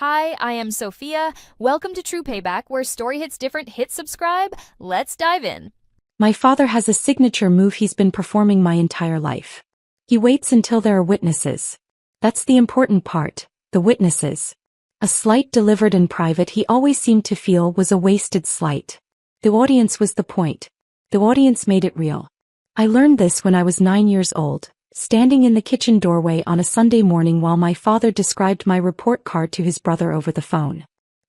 Hi, I am Sophia. Welcome to True Payback, where story hits different. Hit subscribe. Let's dive in. My father has a signature move he's been performing my entire life. He waits until there are witnesses. That's the important part, the witnesses. A slight delivered in private he always seemed to feel was a wasted slight. The audience was the point. The audience made it real. I learned this when I was 9 years old, standing in the kitchen doorway on a Sunday morning while my father described my report card to his brother over the phone.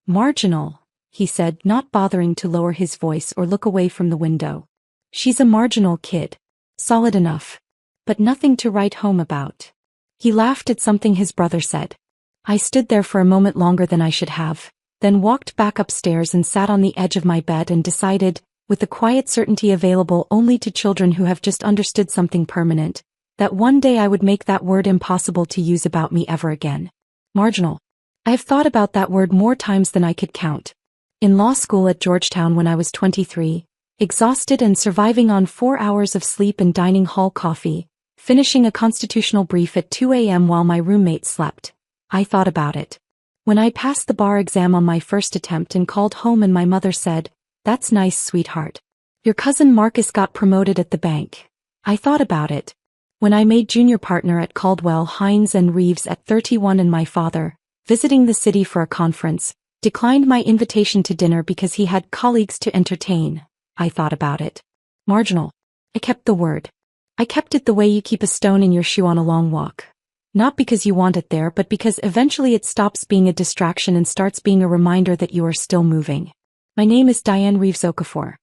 Marginal, he said, not bothering to lower his voice or look away from the window. She's a marginal kid. Solid enough. But nothing to write home about. He laughed at something his brother said. I stood there for a moment longer than I should have, then walked back upstairs and sat on the edge of my bed and decided, with the quiet certainty available only to children who have just understood something permanent, that one day I would make that word impossible to use about me ever again. Marginal. I have thought about that word more times than I could count. In law school at Georgetown when I was 23, exhausted and surviving on 4 hours of sleep and dining hall coffee, finishing a constitutional brief at 2 a.m. while my roommate slept, I thought about it. When I passed the bar exam on my first attempt and called home and my mother said, "That's nice, sweetheart. Your cousin Marcus got promoted at the bank." I thought about it. When I made junior partner at Caldwell, Hines and Reeves at 31 and my father, visiting the city for a conference, declined my invitation to dinner because he had colleagues to entertain, I thought about it. Marginal. I kept the word. I kept it the way you keep a stone in your shoe on a long walk. Not because you want it there, but because eventually it stops being a distraction and starts being a reminder that you are still moving. My name is Diane Reeves Okafor.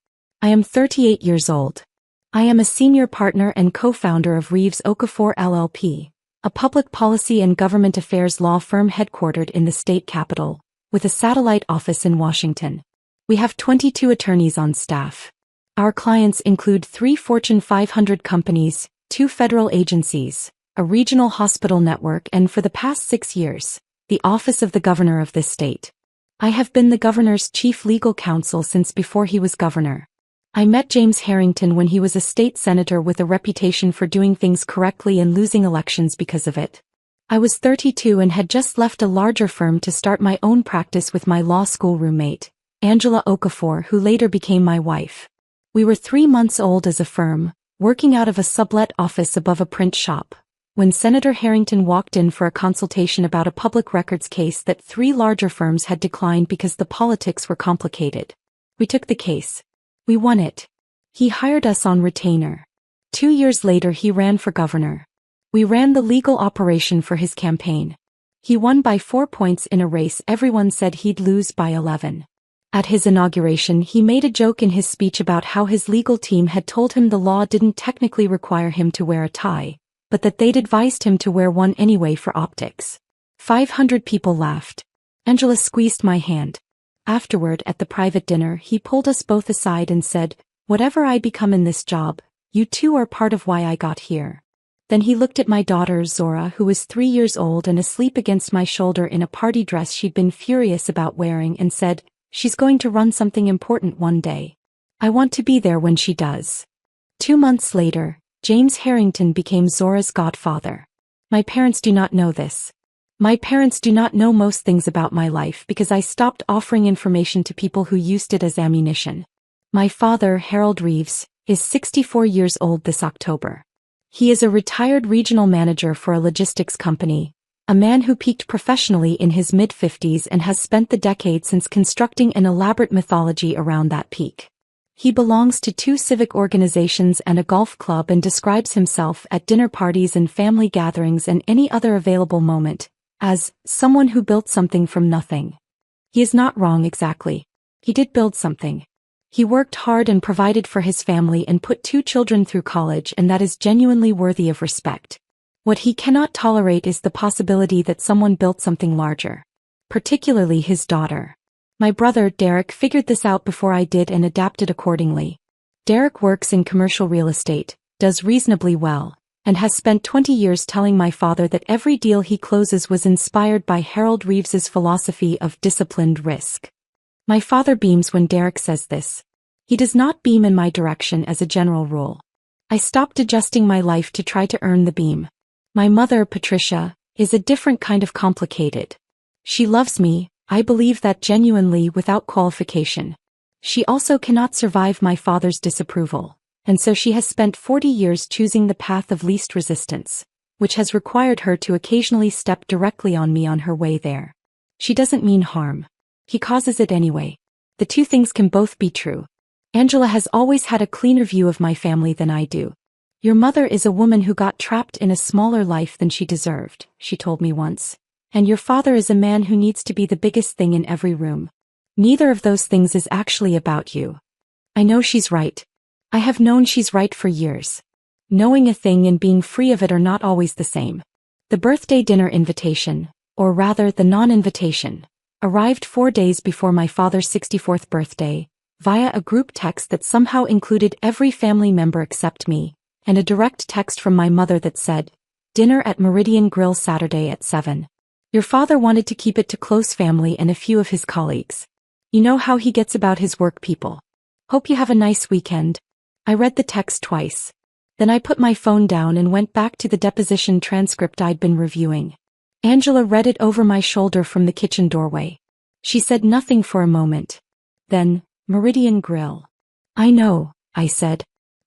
I am 38 years old. I am a senior partner and co-founder of Reeves Okafor LLP, a public policy and government affairs law firm headquartered in the state capital, with a satellite office in Washington. We have 22 attorneys on staff. Our clients include 3 Fortune 500 companies, 2 federal agencies, a regional hospital network, and for the past 6 years, the office of the governor of this state. I have been the governor's chief legal counsel since before he was governor. I met James Harrington when he was a state senator with a reputation for doing things correctly and losing elections because of it. I was 32 and had just left a larger firm to start my own practice with my law school roommate, Angela Okafor, who later became my wife. We were 3 months old as a firm, working out of a sublet office above a print shop, when Senator Harrington walked in for a consultation about a public records case that 3 larger firms had declined because the politics were complicated. We took the case. We won it. He hired us on retainer. 2 years later he ran for governor. We ran the legal operation for his campaign. He won by 4 points in a race everyone said he'd lose by 11. At his inauguration he made a joke in his speech about how his legal team had told him the law didn't technically require him to wear a tie, but that they'd advised him to wear one anyway for optics. 500 people laughed. Angela squeezed my hand. Afterward, at the private dinner, he pulled us both aside and said, "Whatever I become in this job, you two are part of why I got here." Then he looked at my daughter Zora, who was 3 years old and asleep against my shoulder in a party dress she'd been furious about wearing, and said, "She's going to run something important one day. I want to be there when she does." 2 months later, James Harrington became Zora's godfather. My parents do not know this. My parents do not know most things about my life because I stopped offering information to people who used it as ammunition. My father, Harold Reeves, is 64 years old this October. He is a retired regional manager for a logistics company, a man who peaked professionally in his mid-50s and has spent the decade since constructing an elaborate mythology around that peak. He belongs to 2 civic organizations and a golf club and describes himself at dinner parties and family gatherings and any other available moment as someone who built something from nothing. He is not wrong exactly. He did build something. He worked hard and provided for his family and put 2 children through college, and that is genuinely worthy of respect. What he cannot tolerate is the possibility that someone built something larger. Particularly his daughter. My brother, Derek, figured this out before I did and adapted accordingly. Derek works in commercial real estate, does reasonably well, and has spent 20 years telling my father that every deal he closes was inspired by Harold Reeves's philosophy of disciplined risk. My father beams when Derek says this. He does not beam in my direction as a general rule. I stopped adjusting my life to try to earn the beam. My mother, Patricia, is a different kind of complicated. She loves me, I believe that genuinely without qualification. She also cannot survive my father's disapproval, and so she has spent 40 years choosing the path of least resistance, which has required her to occasionally step directly on me on her way there. She doesn't mean harm. He causes it anyway. The two things can both be true. Angela has always had a cleaner view of my family than I do. Your mother is a woman who got trapped in a smaller life than she deserved, she told me once. And your father is a man who needs to be the biggest thing in every room. Neither of those things is actually about you. I know she's right. I have known she's right for years. Knowing a thing and being free of it are not always the same. The birthday dinner invitation, or rather the non-invitation, arrived 4 days before my father's 64th birthday, via a group text that somehow included every family member except me, and a direct text from my mother that said, "Dinner at Meridian Grill Saturday at 7. Your father wanted to keep it to close family and a few of his colleagues. You know how he gets about his work people. Hope you have a nice weekend." I read the text twice. Then I put my phone down and went back to the deposition transcript I'd been reviewing. Angela read it over my shoulder from the kitchen doorway. She said nothing for a moment. Then, "Meridian Grill." "I know," I said.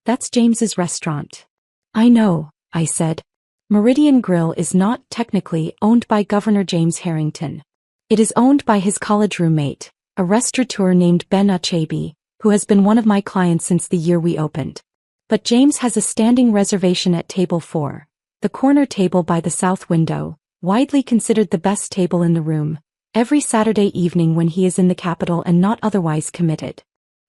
"That's James's restaurant." "I know," I said. Meridian Grill is not, technically, owned by Governor James Harrington. It is owned by his college roommate, a restaurateur named Ben Achabe, who has been one of my clients since the year we opened. But James has a standing reservation at table 4, the corner table by the south window, widely considered the best table in the room, every Saturday evening when he is in the capital and not otherwise committed.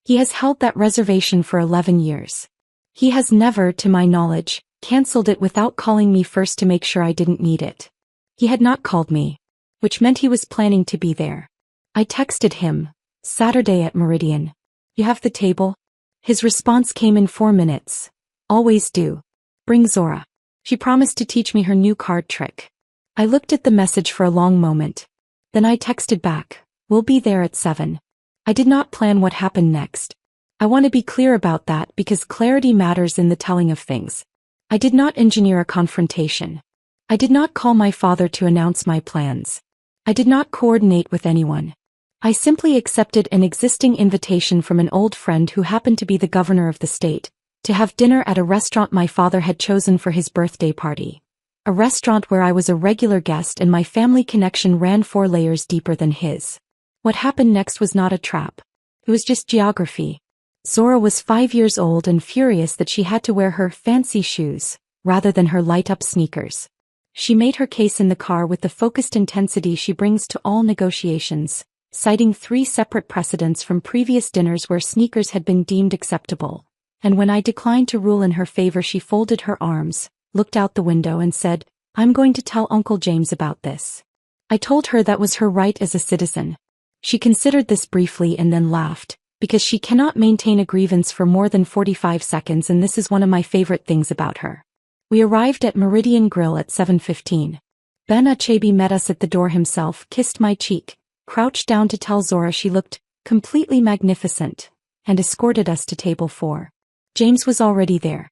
He has held that reservation for 11 years. He has never, to my knowledge, cancelled it without calling me first to make sure I didn't need it. He had not called me, which meant he was planning to be there. I texted him, "Saturday at Meridian. You have the table?" His response came in 4 minutes. "Always do. Bring Zora. She promised to teach me her new card trick." I looked at the message for a long moment. Then I texted back, "We'll be there at 7. I did not plan what happened next. I want to be clear about that because clarity matters in the telling of things. I did not engineer a confrontation. I did not call my father to announce my plans. I did not coordinate with anyone. I simply accepted an existing invitation from an old friend who happened to be the governor of the state, to have dinner at a restaurant my father had chosen for his birthday party. A restaurant where I was a regular guest and my family connection ran 4 layers deeper than his. What happened next was not a trap. It was just geography. Zora was 5 years old and furious that she had to wear her fancy shoes, rather than her light-up sneakers. She made her case in the car with the focused intensity she brings to all negotiations, citing 3 separate precedents from previous dinners where sneakers had been deemed acceptable. And when I declined to rule in her favor, she folded her arms, looked out the window and said, "I'm going to tell Uncle James about this." I told her that was her right as a citizen. She considered this briefly and then laughed, because she cannot maintain a grievance for more than 45 seconds, and this is one of my favorite things about her. We arrived at Meridian Grill at 7:15. Ben Achabe met us at the door himself, kissed my cheek, crouched down to tell Zora she looked completely magnificent, and escorted us to table 4. James was already there.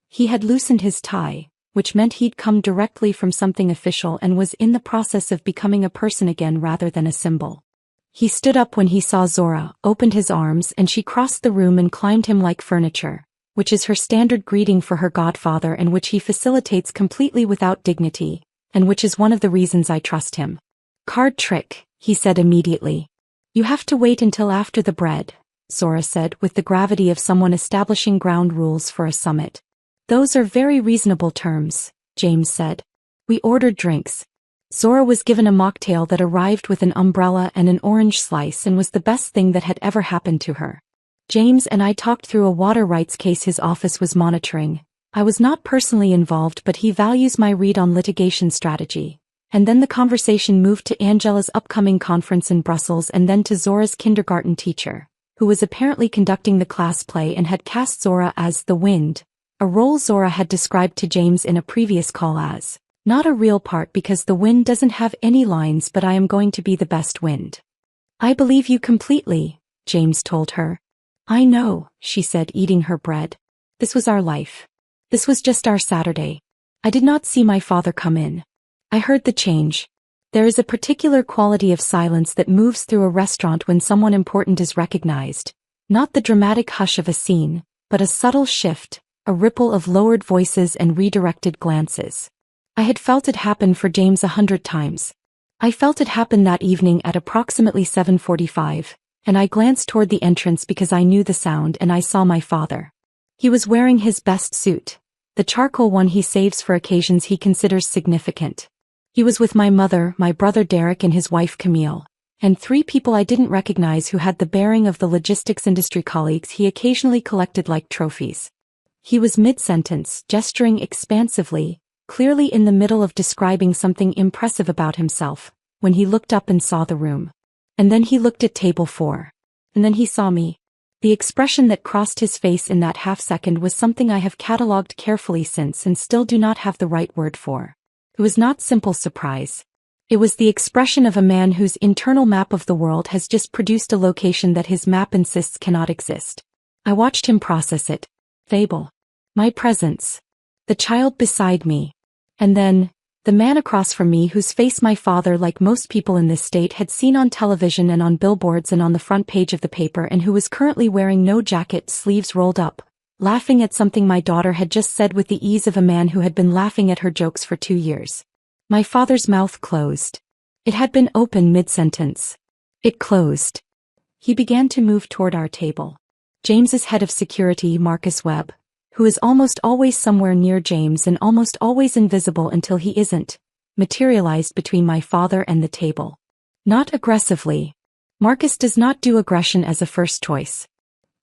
He had loosened his tie, which meant he'd come directly from something official and was in the process of becoming a person again rather than a symbol. He stood up when he saw Zora, opened his arms, and she crossed the room and climbed him like furniture, which is her standard greeting for her godfather and which he facilitates completely without dignity, and which is one of the reasons I trust him. "Card trick," he said immediately. "You have to wait until after the bread," Zora said with the gravity of someone establishing ground rules for a summit. "Those are very reasonable terms," James said. We ordered drinks. Zora was given a mocktail that arrived with an umbrella and an orange slice and was the best thing that had ever happened to her. James and I talked through a water rights case his office was monitoring. I was not personally involved, but he values my read on litigation strategy. And then the conversation moved to Angela's upcoming conference in Brussels and then to Zora's kindergarten teacher, who was apparently conducting the class play and had cast Zora as the wind, a role Zora had described to James in a previous call as, "Not a real part because the wind doesn't have any lines, but I am going to be the best wind." "I believe you completely," James told her. "I know," she said, eating her bread. "This was our life. This was just our Saturday. I did not see my father come in. I heard the change. There is a particular quality of silence that moves through a restaurant when someone important is recognized. Not the dramatic hush of a scene, but a subtle shift, a ripple of lowered voices and redirected glances. I had felt it happen for James 100 times. I felt it happen that evening at approximately 7:45, and I glanced toward the entrance because I knew the sound and I saw my father. He was wearing his best suit, the charcoal one he saves for occasions he considers significant. He was with my mother, my brother Derek and his wife Camille, and 3 people I didn't recognize who had the bearing of the logistics industry colleagues he occasionally collected like trophies. He was mid-sentence, gesturing expansively, clearly in the middle of describing something impressive about himself, when he looked up and saw the room. And then he looked at table 4. And then he saw me. The expression that crossed his face in that half-second was something I have catalogued carefully since and still do not have the right word for. It was not simple surprise. It was the expression of a man whose internal map of the world has just produced a location that his map insists cannot exist. I watched him process it. Fable. My presence. The child beside me. And then, the man across from me whose face my father, like most people in this state, had seen on television and on billboards and on the front page of the paper, and who was currently wearing no jacket, sleeves rolled up, laughing at something my daughter had just said with the ease of a man who had been laughing at her jokes for 2 years. My father's mouth closed. It had been open mid-sentence. It closed. He began to move toward our table. James's head of security, Marcus Webb, who is almost always somewhere near James and almost always invisible until he isn't, materialized between my father and the table. Not aggressively. Marcus does not do aggression as a first choice.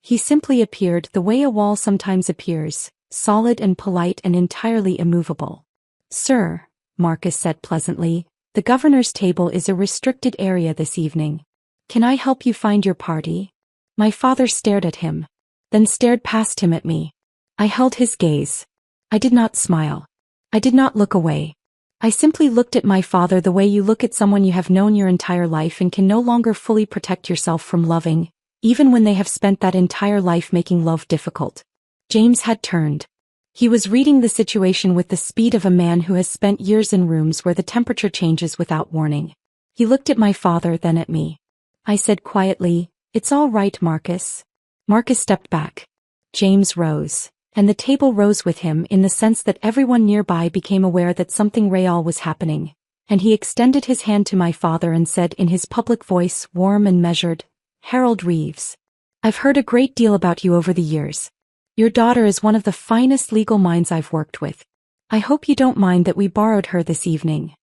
He simply appeared the way a wall sometimes appears, solid and polite and entirely immovable. "Sir," Marcus said pleasantly, "the governor's table is a restricted area this evening. Can I help you find your party?" My father stared at him, then stared past him at me. I held his gaze. I did not smile. I did not look away. I simply looked at my father the way you look at someone you have known your entire life and can no longer fully protect yourself from loving, even when they have spent that entire life making love difficult. James had turned. He was reading the situation with the speed of a man who has spent years in rooms where the temperature changes without warning. He looked at my father, then at me. I said quietly, "It's all right, Marcus." Marcus stepped back. James rose. And the table rose with him in the sense that everyone nearby became aware that something real was happening, and he extended his hand to my father and said in his public voice, warm and measured, "Harold Reeves, I've heard a great deal about you over the years. Your daughter is one of the finest legal minds I've worked with. I hope you don't mind that we borrowed her this evening."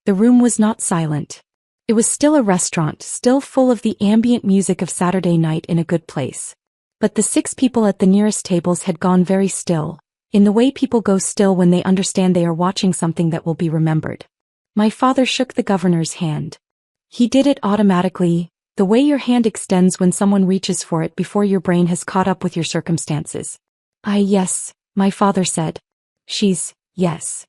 The room was not silent. It was still a restaurant, still full of the ambient music of Saturday night in a good place. But the 6 people at the nearest tables had gone very still, in the way people go still when they understand they are watching something that will be remembered. My father shook the governor's hand. He did it automatically, the way your hand extends when someone reaches for it before your brain has caught up with your circumstances. Yes, my father said. Yes.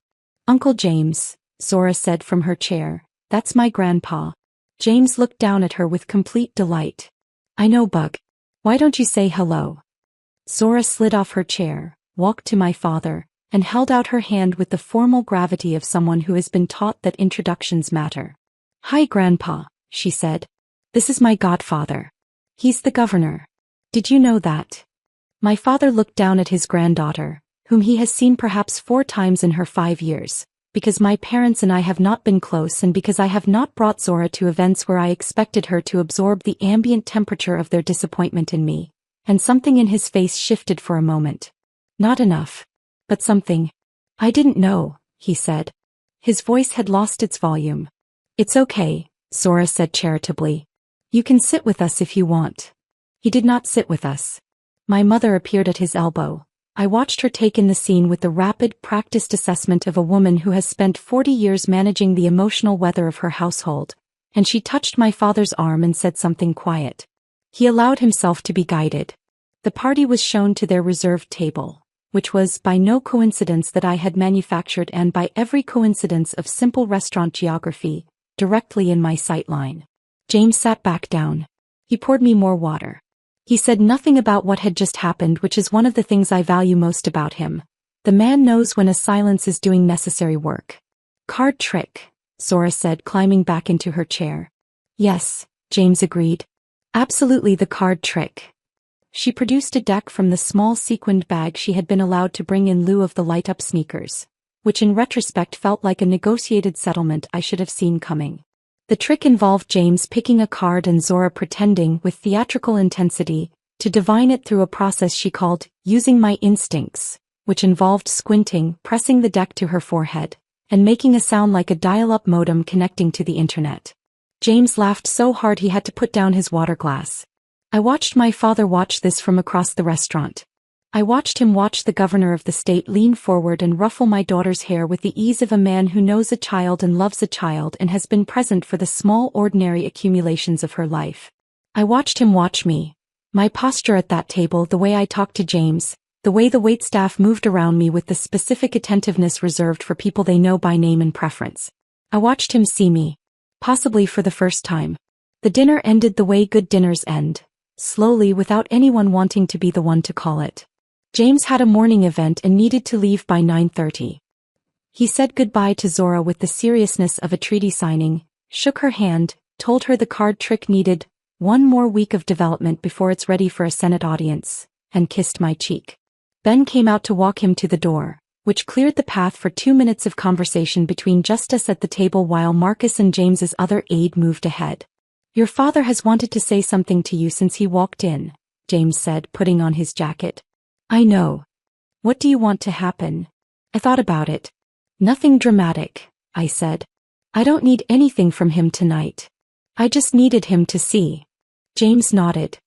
Uncle James, Zora said from her chair, "That's my grandpa." James looked down at her with complete delight. "I know, Bug. Why don't you say hello?" Zora slid off her chair, walked to my father, and held out her hand with the formal gravity of someone who has been taught that introductions matter. "Hi, Grandpa," she said. "This is my godfather. He's the governor. Did you know that?" My father looked down at his granddaughter, whom he has seen perhaps 4 times in her 5 years, because my parents and I have not been close and because I have not brought Zora to events where I expected her to absorb the ambient temperature of their disappointment in me, and something in his face shifted for a moment. Not enough. But something. "I didn't know," he said. His voice had lost its volume. "It's okay," Zora said charitably. "You can sit with us if you want." He did not sit with us. My mother appeared at his elbow. I watched her take in the scene with the rapid, practiced assessment of a woman who has spent 40 years managing the emotional weather of her household, and she touched my father's arm and said something quiet. He allowed himself to be guided. The party was shown to their reserved table, which was, by no coincidence that I had manufactured and by every coincidence of simple restaurant geography, directly in my sight line. James sat back down. He poured me more water. He said nothing about what had just happened, which is one of the things I value most about him. The man knows when a silence is doing necessary work. "Card trick," Zora said, climbing back into her chair. Yes, James agreed. Absolutely, the card trick. She produced a deck from the small sequined bag she had been allowed to bring in lieu of the light-up sneakers, which in retrospect felt like a negotiated settlement I should have seen coming. The trick involved James picking a card and Zora pretending, with theatrical intensity, to divine it through a process she called using my instincts, which involved squinting, pressing the deck to her forehead, and making a sound like a dial-up modem connecting to the internet. James laughed so hard he had to put down his water glass. I watched my father watch this from across the restaurant. I watched him watch the governor of the state lean forward and ruffle my daughter's hair with the ease of a man who knows a child and loves a child and has been present for the small ordinary accumulations of her life. I watched him watch me. My posture at that table, the way I talked to James, the way the waitstaff moved around me with the specific attentiveness reserved for people they know by name and preference. I watched him see me. Possibly for the first time. The dinner ended the way good dinners end. Slowly, without anyone wanting to be the one to call it. James had a morning event and needed to leave by 9:30. He said goodbye to Zora with the seriousness of a treaty signing, shook her hand, told her the card trick needed one more week of development before it's ready for a Senate audience, and kissed my cheek. Ben came out to walk him to the door, which cleared the path for 2 minutes of conversation between just us at the table while Marcus and James's other aide moved ahead. Your father has wanted to say something to you since he walked in, James said, putting on his jacket. I know. What do you want to happen? I thought about it. Nothing dramatic, I said. I don't need anything from him tonight. I just needed him to see. James nodded.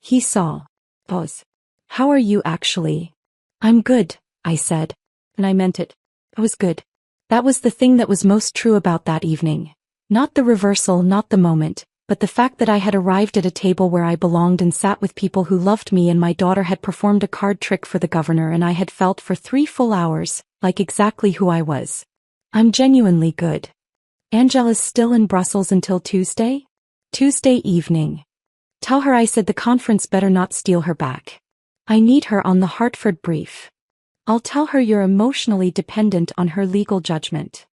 He saw. Pause. How are you actually? I'm good, I said. And I meant it. I was good. That was the thing that was most true about that evening. Not the reversal, not the moment, but the fact that I had arrived at a table where I belonged and sat with people who loved me, and my daughter had performed a card trick for the governor, and I had felt for 3 full hours, like exactly who I was. I'm genuinely good. Angela's still in Brussels until Tuesday? Tuesday evening. Tell her I said the conference better not steal her back. I need her on the Hartford brief. I'll tell her you're emotionally dependent on her legal judgment.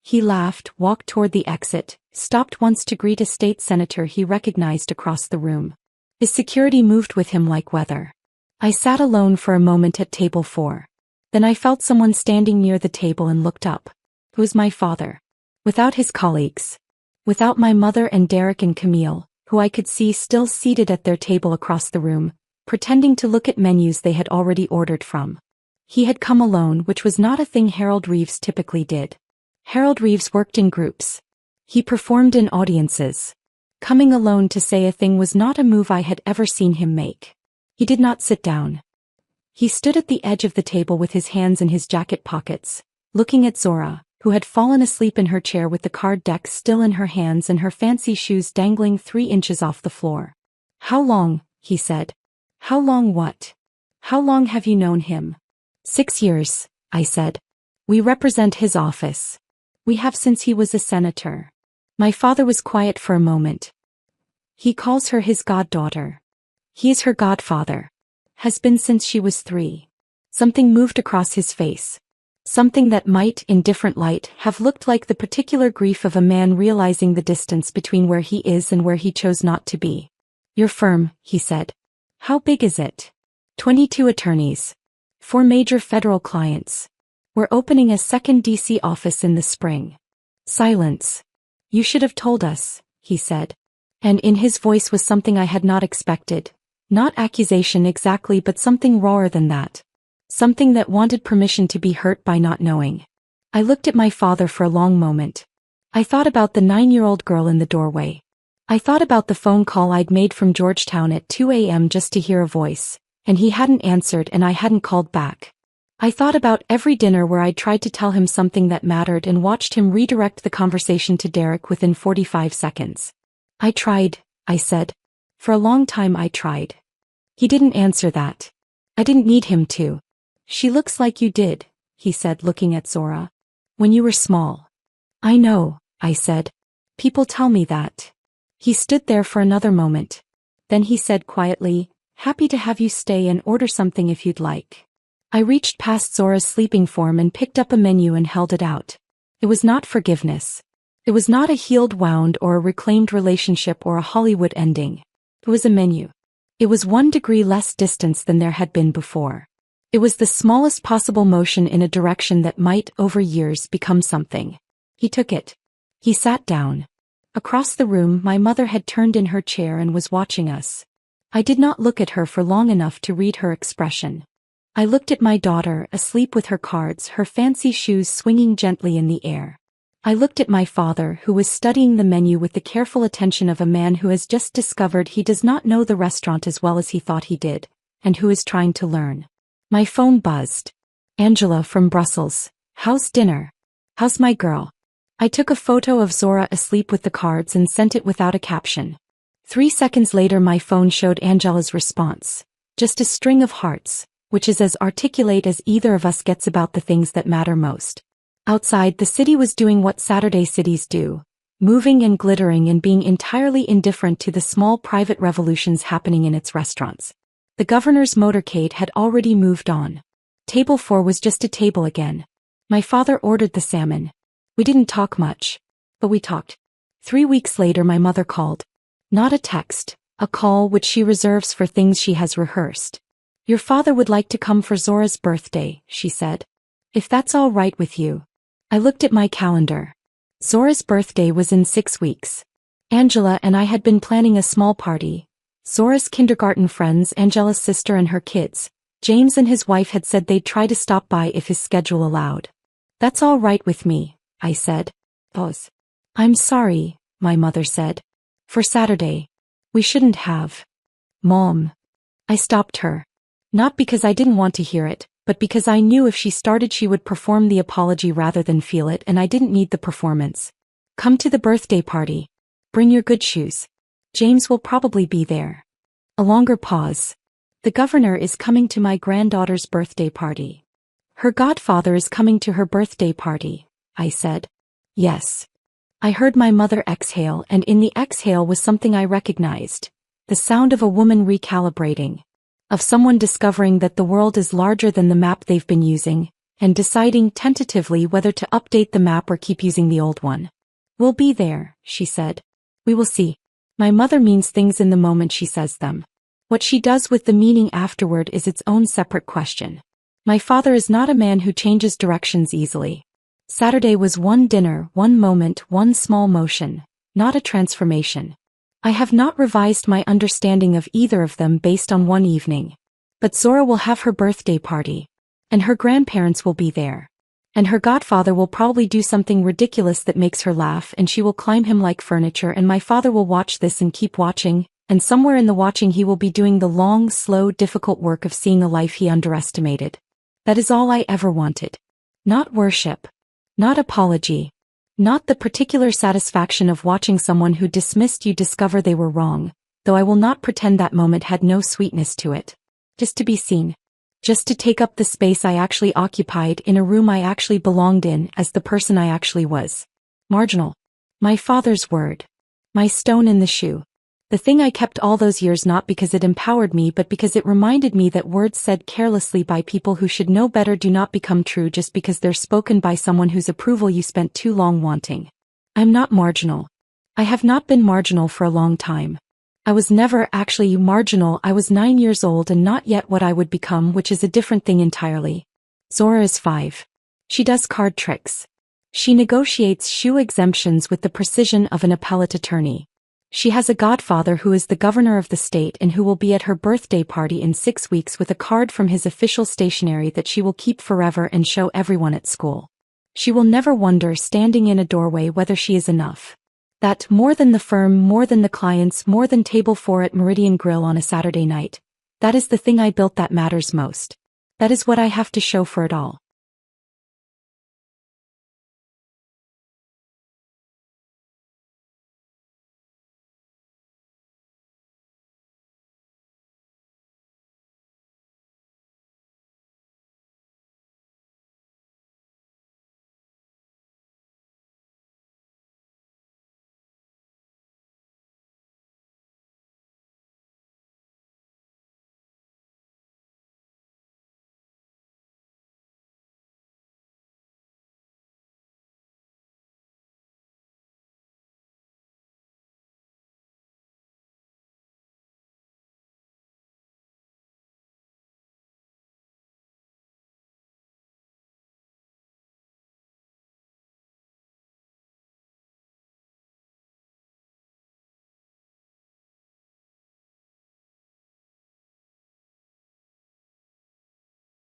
He laughed, walked toward the exit, stopped once to greet a state senator he recognized across the room. His security moved with him like weather. I sat alone for a moment at table 4. Then I felt someone standing near the table and looked up. It was my father. Without his colleagues. Without my mother and Derek and Camille, who I could see still seated at their table across the room, pretending to look at menus they had already ordered from. He had come alone, which was not a thing Harold Reeves typically did. Harold Reeves worked in groups. He performed in audiences. Coming alone to say a thing was not a move I had ever seen him make. He did not sit down. He stood at the edge of the table with his hands in his jacket pockets, looking at Zora, who had fallen asleep in her chair with the card deck still in her hands and her fancy shoes dangling 3 inches off the floor. How long, he said. How long what? How long have you known him? 6 years, I said. We represent his office. We have since he was a senator. My father was quiet for a moment. He calls her his goddaughter. He is her godfather. Has been since she was 3. Something moved across his face. Something that might, in different light, have looked like the particular grief of a man realizing the distance between where he is and where he chose not to be. Your firm, he said. How big is it? 22 attorneys. 4 major federal clients. We're opening a second DC office in the spring. Silence. You should have told us, he said. And in his voice was something I had not expected. Not accusation exactly, but something rawer than that. Something that wanted permission to be hurt by not knowing. I looked at my father for a long moment. I thought about the 9-year-old girl in the doorway. I thought about the phone call I'd made from Georgetown at 2 a.m. just to hear a voice, and he hadn't answered and I hadn't called back. I thought about every dinner where I'd tried to tell him something that mattered and watched him redirect the conversation to Derek within 45 seconds. I tried, I said. For a long time I tried. He didn't answer that. I didn't need him to. She looks like you did, he said, looking at Zora. When you were small. I know, I said. People tell me that. He stood there for another moment. Then he said quietly, happy to have you stay and order something if you'd like. I reached past Zora's sleeping form and picked up a menu and held it out. It was not forgiveness. It was not a healed wound or a reclaimed relationship or a Hollywood ending. It was a menu. It was 1 degree less distance than there had been before. It was the smallest possible motion in a direction that might, over years, become something. He took it. He sat down. Across the room, my mother had turned in her chair and was watching us. I did not look at her for long enough to read her expression. I looked at my daughter, asleep with her cards, her fancy shoes swinging gently in the air. I looked at my father, who was studying the menu with the careful attention of a man who has just discovered he does not know the restaurant as well as he thought he did, and who is trying to learn. My phone buzzed. Angela from Brussels. How's dinner? How's my girl? I took a photo of Zora asleep with the cards and sent it without a caption. 3 seconds later my phone showed Angela's response. Just a string of hearts, which is as articulate as either of us gets about the things that matter most. Outside, the city was doing what Saturday cities do, moving and glittering and being entirely indifferent to the small private revolutions happening in its restaurants. The governor's motorcade had already moved on. Table 4 was just a table again. My father ordered the salmon. We didn't talk much, but we talked. 3 weeks later my mother called. Not a text, a call which she reserves for things she has rehearsed. Your father would like to come for Zora's birthday, she said. If that's all right with you. I looked at my calendar. Zora's birthday was in 6 weeks. Angela and I had been planning a small party. Zora's kindergarten friends, Angela's sister and her kids. James and his wife had said they'd try to stop by if his schedule allowed. That's all right with me, I said. Pause. I'm sorry, my mother said. For Saturday. We shouldn't have. Mom. I stopped her. Not because I didn't want to hear it, but because I knew if she started she would perform the apology rather than feel it, and I didn't need the performance. Come to the birthday party. Bring your good shoes. James will probably be there. A longer pause. The governor is coming to my granddaughter's birthday party. Her godfather is coming to her birthday party, I said. Yes. I heard my mother exhale, and in the exhale was something I recognized. The sound of a woman recalibrating. Of someone discovering that the world is larger than the map they've been using, and deciding tentatively whether to update the map or keep using the old one. We'll be there, she said. We will see. My mother means things in the moment she says them. What she does with the meaning afterward is its own separate question. My father is not a man who changes directions easily. Saturday was one dinner, one moment, one small motion, not a transformation. I have not revised my understanding of either of them based on one evening. But Zora will have her birthday party. And her grandparents will be there. And her godfather will probably do something ridiculous that makes her laugh, and she will climb him like furniture, and my father will watch this and keep watching, and somewhere in the watching he will be doing the long, slow, difficult work of seeing a life he underestimated. That is all I ever wanted. Not worship. Not apology. Not the particular satisfaction of watching someone who dismissed you discover they were wrong, though I will not pretend that moment had no sweetness to it. Just to be seen. Just to take up the space I actually occupied in a room I actually belonged in as the person I actually was. Marginal. My father's word. My stone in the shoe. The thing I kept all those years, not because it empowered me but because it reminded me that words said carelessly by people who should know better do not become true just because they're spoken by someone whose approval you spent too long wanting. I'm not marginal. I have not been marginal for a long time. I was never actually marginal. I was 9 years old and not yet what I would become, which is a different thing entirely. Zora is 5. She does card tricks. She negotiates shoe exemptions with the precision of an appellate attorney. She has a godfather who is the governor of the state and who will be at her birthday party in 6 weeks with a card from his official stationery that she will keep forever and show everyone at school. She will never wonder, standing in a doorway, whether she is enough. That, more than the firm, more than the clients, more than table 4 at Meridian Grill on a Saturday night, that is the thing I built that matters most. That is what I have to show for it all.